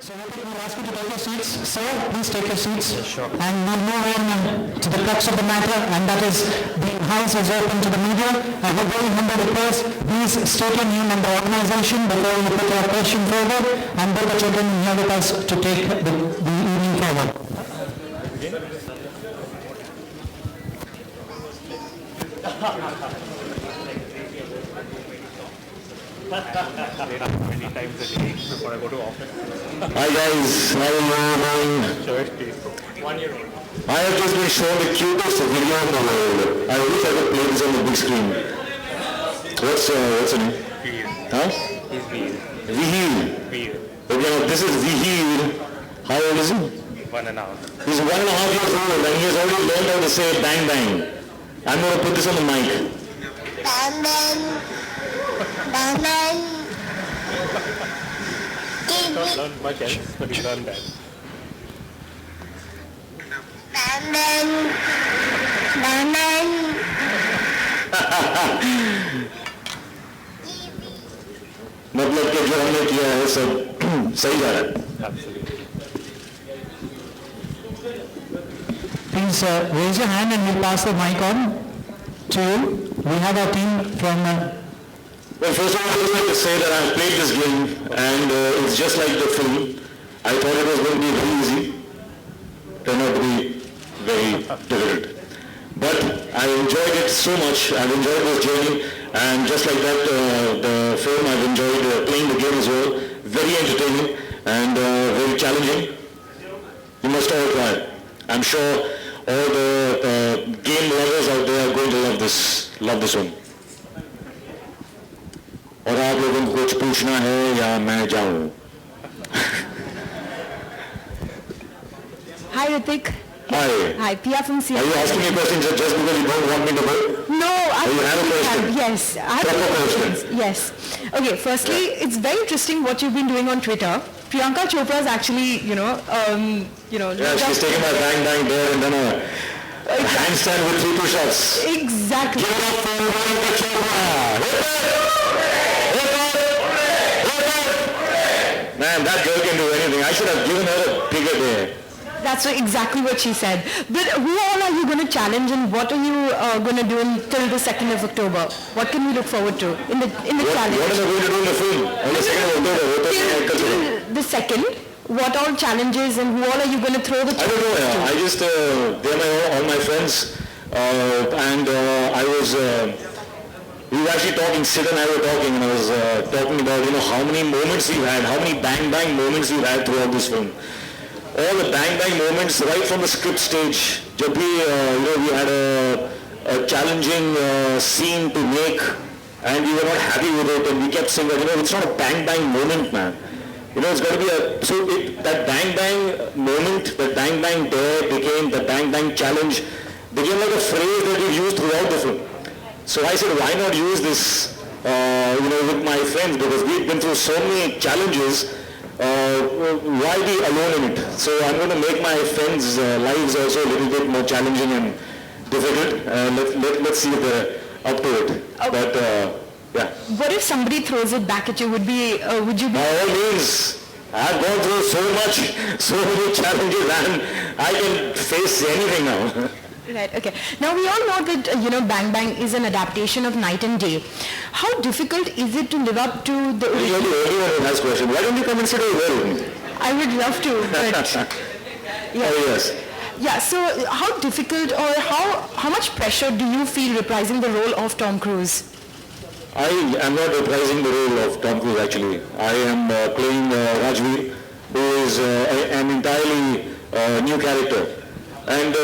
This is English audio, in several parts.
So we'll ask you to take your seats. Sir, please take your seats. Yes, sure. And we'll move on to the crux of the matter, and that is the house is open to the media. I have a very humble request. Please state your name and the organization before you put your question forward, and both the gentlemen here with us to take the evening forward. Many times a day before I go to office. Hi guys, how are you? Sure, please. 1 year old. I have just been shown the cutest video in the world. I wish I could play this on the big screen. What's the name? Veer. Huh? He's Veer. Vihil. Veer. Okay, now this is Vihil. How old is he? 1.5. He's 1.5 years old and he has already learned how to say bang bang. I'm going to put this on the mic. Bang bang. Bang bang. Not learned much else, but he learned that. Bang bang. Bang bang. मतलब कि जो हमने किया है सब सही जा रहा है. Absolutely. Please raise your hand and we'll pass the mic on to you. We have our team from... Well, first of all, I would like to say that I've played this game and it's just like the film. I thought it was going to be very easy. Turned out to be very difficult. But I enjoyed it so much. I've enjoyed this journey and just like that, the film, I've enjoyed playing the game as well. Very entertaining and very challenging. You must all try. I'm sure all the game lovers out there are going to love this one. और आप लोगों को कुछ पूछना है या मैं जाऊं? Hi Ritik. Hi. Hi, Pia from Are CM. you asking me questions just because you don't want me to go? No, I you have a question? Yes, I have Proper questions. Yes. Okay, firstly, it's very interesting what you've been doing on Twitter. Priyanka Chopra is actually, Yeah, she's taken my bang bang there and then a handstand with 3 push-ups. Exactly. Give it up for Priyanka Chopra. Man, that girl can do anything. I should have given her a bigger day. That's exactly what she said. But who all are you going to challenge and what are you going to do until the 2nd of October? What can we look forward to in the challenge? What am I going to do in the film? On the 2nd of October? Till the 2nd, what all challenges and who all are you going to throw the I don't know, challenges yeah. to? I just, they're all my friends. I was, we were actually talking, Sid and I were talking, and I was talking about, how many moments we've had, how many bang-bang moments we've had throughout this film. All the bang-bang moments right from the script stage. Jab bhi, we had a challenging scene to make, and we were not happy with it, and we kept saying that, it's not a bang-bang moment, man. It's got to be that bang-bang moment, that bang-bang dare became, the bang-bang challenge became like a phrase that we've used throughout the film. So I said, why not use this, with my friends, because we've been through so many challenges, why be alone in it? So I'm going to make my friends' lives also a little bit more challenging and difficult. Let's see if they're up to it. Okay. But, yeah. What if somebody throws it back at you? Would you be... By all means, I've gone through so many challenges and I can face anything now. Right, okay. Now we all know that, Bang Bang is an adaptation of Night and Day. How difficult is it to live up to the You're original? the only one who has question. Why don't you come and sit over there with me? I would love to, but... Yeah. Oh, yes. Yeah, so how difficult or how much pressure do you feel reprising the role of Tom Cruise? I am not reprising the role of Tom Cruise actually. I am playing Rajveer, who is an entirely new character. And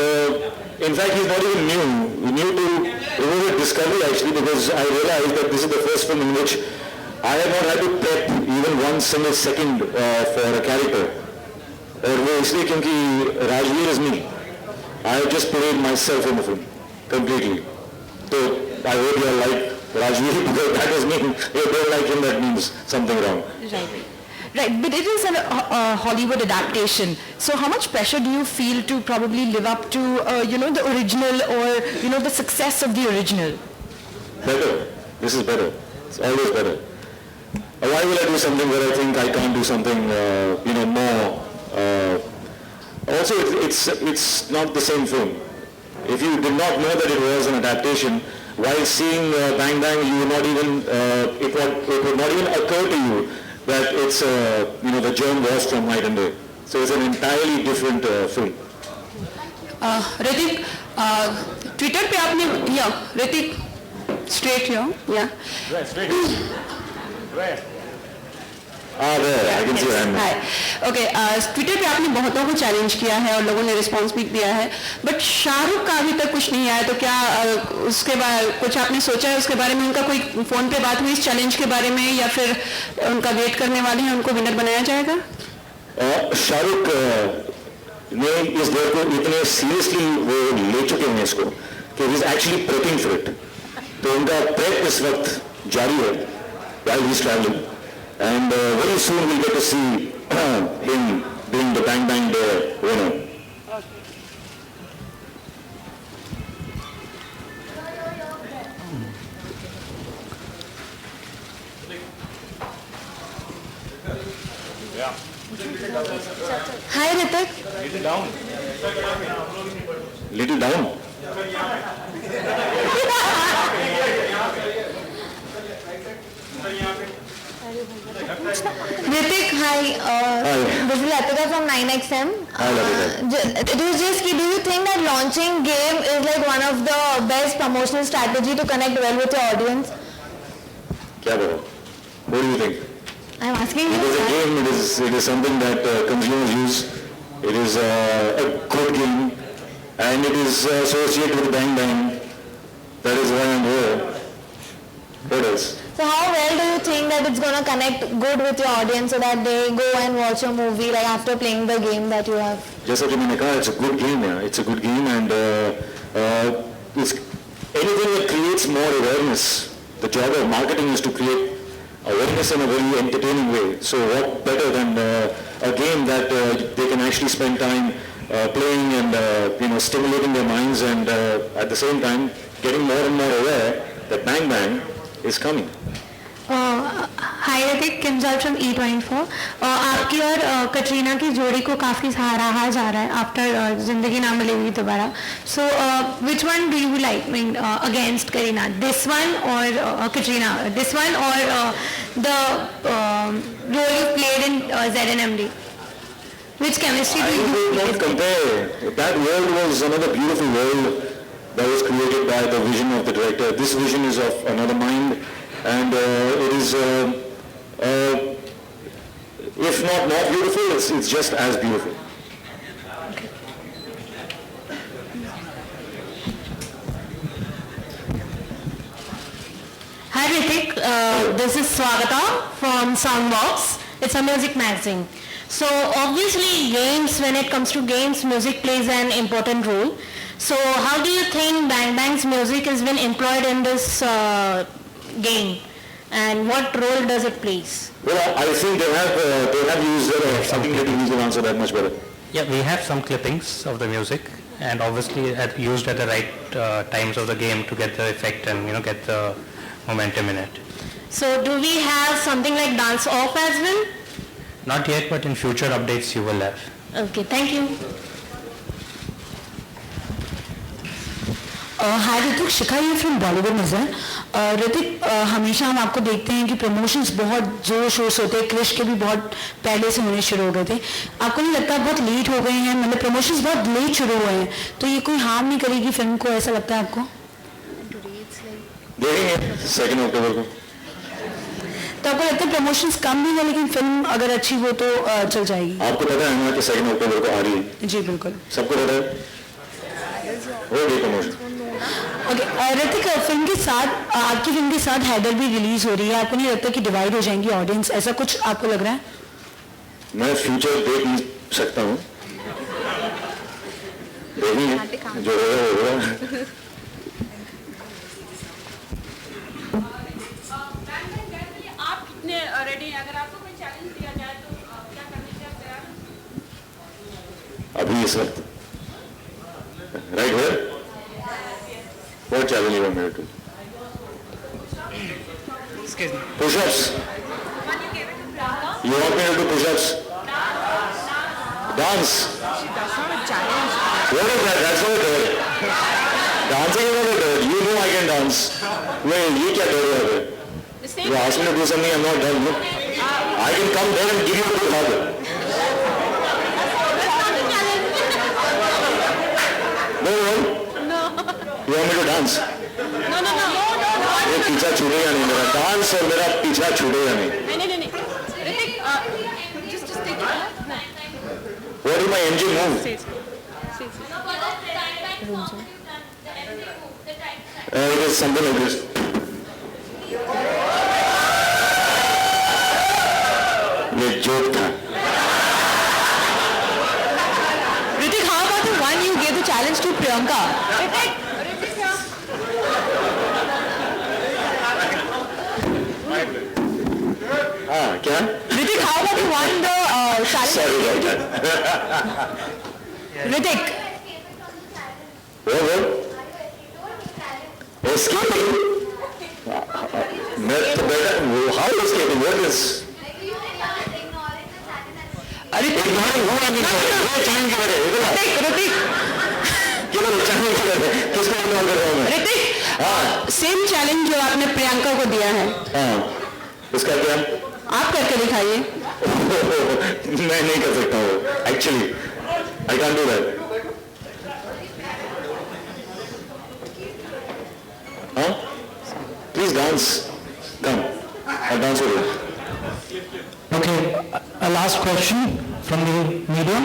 in fact, he's not even new to a discovery actually, because I realized that this is the first film in which I have not had to prep even 1 single second for a character. और वो इसलिए क्योंकि Rajveer is me. I have just played myself in the film completely. So I hope you all like Rajveer, because that was me. If you don't like him, that means something wrong. Right, but it is a Hollywood adaptation. So how much pressure do you feel to probably live up to, the original or, the success of the original? Better. This is better. It's always better. Why will I do something where I think I can't do something, more? Also, it's not the same film. If you did not know that it was an adaptation, while seeing Bang Bang, you would not even, it would not even occur to you that it's, the germ was from Night and Day. So it's an entirely different film. Hrithik, Twitter पे आपने Hrithik straight here या There, I can see that. Hi okay Twitter पे आपने बहुतों को challenge किया है और लोगों ने रिस्पांस भी दिया है, बट शाहरुख का अभी तक कुछ नहीं आया, तो क्या उसके बाद कुछ आपने सोचा है उसके बारे में? उनका कोई फोन पे बात हुई इस चैलेंज के बारे में, या फिर उनका वेट करने वाले हैं, उनको विनर बनाया जाएगा? शाहरुख ने इस दौर को इतने सीरियसली वो ले चुके हैं इसको कि he is actually prepping for it. तो उनका प्रेप इस वक्त जारी है while he is traveling, and very soon we'll get to see him being the Bang Bang winner. Hi Ritik. Little down. Ritik, hi. This is Latika from 9XM. Hi, Latika. Do you think that launching game is like one of the best promotional strategy to connect well with your audience? क्या बोलो? What do you think? I'm asking It is a you. game. It is something that consumers use. It is a good game, and it is associated with Bang Bang. That is why I'm here. What else? So how well do you think that it's going to connect good with your audience so that they go and watch your movie like after playing the game that you have? जैसा कि मैंने कहा, it's a good game. Yeah. It's a good game, and it's anything that creates more awareness. The job of marketing is to create awareness in a very entertaining way. So what better than a game that they can actually spend time playing and stimulating their minds, and at the same time getting more and more aware that Bang Bang is coming. Hi Hrithik, किमजल from E24. आपकी और कटरीना की जोड़ी को काफ़ी सराहा जा रहा है आफ्टर जिंदगी Na Milegi Dobara. So which one do you like, mean against Kareena, this one or Katrina, this one or the role you played in ZNMD? Which chemistry do you Don't compare. That world was another beautiful world that was created by the vision of the director. This vision is of another mind, and it is, if not more beautiful, it's just as beautiful. Hi Ritik, this is Swagata from Soundbox. It's a music magazine. So obviously games, when it comes to games, music plays an important role. So how do you think Bang Bang's music has been employed in this game, and what role does it play? Well, I think they have used something that you will answer that much better. Yeah, we have some clippings of the music, and obviously used at the right times of the game to get the effect and get the momentum in it. So do we have something like dance off as well? Not yet, but in future updates you will have. Okay, thank you. हाय ऋतिक, शिखा ये from Bollywood नजर. ऋतिक, हमेशा हम आपको देखते हैं कि promotions बहुत जोर शोर से होते हैं. क्रिश के भी बहुत पहले से होने शुरू हो गए थे. आपको नहीं लगता बहुत लेट हो गए हैं, मतलब प्रमोशंस बहुत लेट शुरू हुए हैं, तो ये कोई हार्म नहीं करेगी फिल्म को, ऐसा लगता है आपको? देखेंगे 2 अक्टूबर को. तो आपको लगता है प्रमोशंस कम भी है लेकिन फिल्म अगर अच्छी हो तो चल जाएगी? आपको पता है ना कि 2 अक्टूबर को आ रही है? जी बिल्कुल, सबको पता है. हो गई प्रमोशन. ओके ऋतिक, फिल्म के साथ, आपकी फिल्म के साथ हैदर भी रिलीज हो रही है. आपको नहीं लगता कि डिवाइड हो जाएंगी ऑडियंस, ऐसा कुछ आपको लग रहा है? मैं फ्यूचर देख नहीं सकता हूँ. देखेंगे जो होगा. आप कितने रेडी हैं? अगर आपको कोई चैलेंज दिया जाए तो क्या करने के आप तैयार हैं? अभी इस वक्त राइट है. What challenge you want me to do? Push-ups. You want me to do push-ups? Dance. What is that? That's not good. Dancing is not good. You know I can dance. Wait, you क्या कर रहे हो? You ask me to do something I'm not done. No? I can come there and give you a good hug. No. You want me to dance? No. ये पीछा छूटेगा नहीं मेरा dance और मेरा पीछा छूटेगा नहीं. नहीं. Ritik, just take it. What is my engine move? It is something like this. ये जोक था. Ritik, how about the one you gave the challenge to Priyanka? हाँ क्या? Ritik, how about the one the challenge? Sorry about that. Ritik, What? Escaping? How escaping? What is? Ignoring who I'm ignoring? वो challenge कर रहे हैं. Ritik, किधर challenge कर रहे हैं? किसको ignore कर रहा हूँ मैं? Ritik, same challenge जो आपने प्रियंका को दिया है, हाँ. इसका क्या? आप करके दिखाइए. मैं नहीं कर सकता हूँ. Actually, I can't do that. Huh? Please dance. Come. I'll dance with you. Okay, a last question from the media,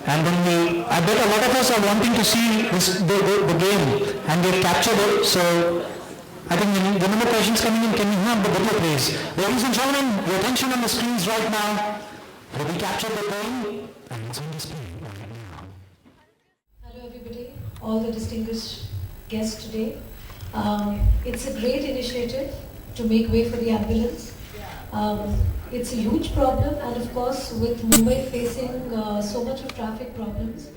and then I bet a lot of us are wanting to see the game, and they've captured it, so I think the number of questions coming in, can you hear the video please? Ladies and gentlemen, your attention on the screens right now. We captured the game, and it's on display right now. Hello everybody, all the distinguished guests today. It's a great initiative to make way for the ambulance. It's a huge problem, and of course with Mumbai facing so much of traffic problems,